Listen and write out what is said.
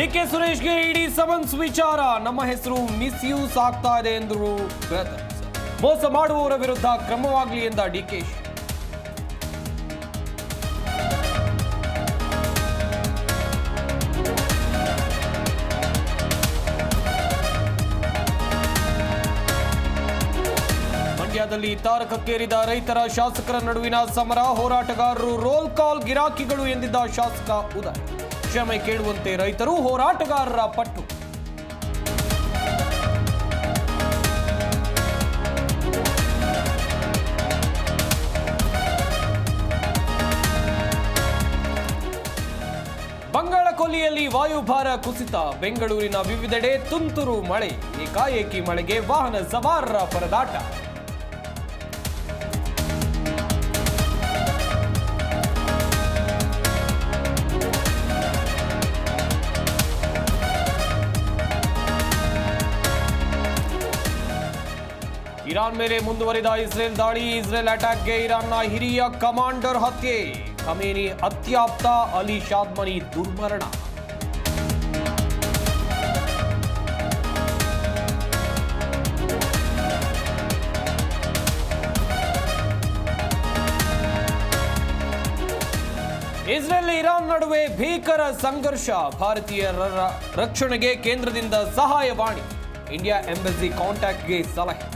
DK ಸುರೇಶ್ಗೆ ಇಡಿ summons ವಿಚಾರ ನಮ್ಮ ಹೆಸರು ಮಿಸ್ಯೂಸ್ ಆಗ್ತಾ ಇದೆ ಎಂದರು ಬ್ರದರ್ಸ್. ಮೋಸ ಮಾಡುವವರ ವಿರುದ್ಧ ಕ್ರಮವಾಗಲಿ ಎಂದ ಡಿಕೆಶಿ. ಮಂಡ್ಯದಲ್ಲಿ ತಾರಕಕ್ಕೇರಿದ ರೈತರ ಶಾಸಕರ ನಡುವಿನ ಸಮರ. ಹೋರಾಟಗಾರರು ರೋಲ್ ಕಾಲ್ ಗಿರಾಕಿಗಳು ಎಂದಿದ್ದ ಶಾಸಕ ಉದಯ್. ಕ್ಷಮೆ ಕೇಳುವಂತೆ ರೈತರು, ಹೋರಾಟಗಾರರ ಪಟ್ಟು. ಬಂಗಾಳ ಕೊಲ್ಲಿಯಲ್ಲಿ ವಾಯುಭಾರ ಕುಸಿತ. ಬೆಂಗಳೂರಿನ ವಿವಿಧೆಡೆ ತುಂತುರು ಮಳೆ. ಏಕಾಏಕಿ ಮಳೆಗೆ ವಾಹನ ಸವಾರರ ಪರದಾಟ. ಇರಾನ್ ಮೇಲೆ ಮುಂದುವರಿದ ಇಸ್ರೇಲ್ ದಾಳಿ. ಇಸ್ರೇಲ್ ಅಟ್ಯಾಕ್ಗೆ ಇರಾನ್ನ ಹಿರಿಯ ಕಮಾಂಡರ್ ಹತ್ಯೆ. ಖಮೇನಿ ಅತ್ಯಾಪ್ತ ಅಲಿ ಶಾದ್ಮನಿ ದುರ್ಮರಣ. ಇಸ್ರೇಲ್ ಇರಾನ್ ನಡುವೆ ಭೀಕರ ಸಂಘರ್ಷ. ಭಾರತೀಯರ ರಕ್ಷಣೆಗೆ ಕೇಂದ್ರದಿಂದ ಸಹಾಯವಾಣಿ. ಇಂಡಿಯಾ ಎಂಬಸಿ ಕಾಂಟ್ಯಾಕ್ಟ್ಗೆ ಸಲಹೆ.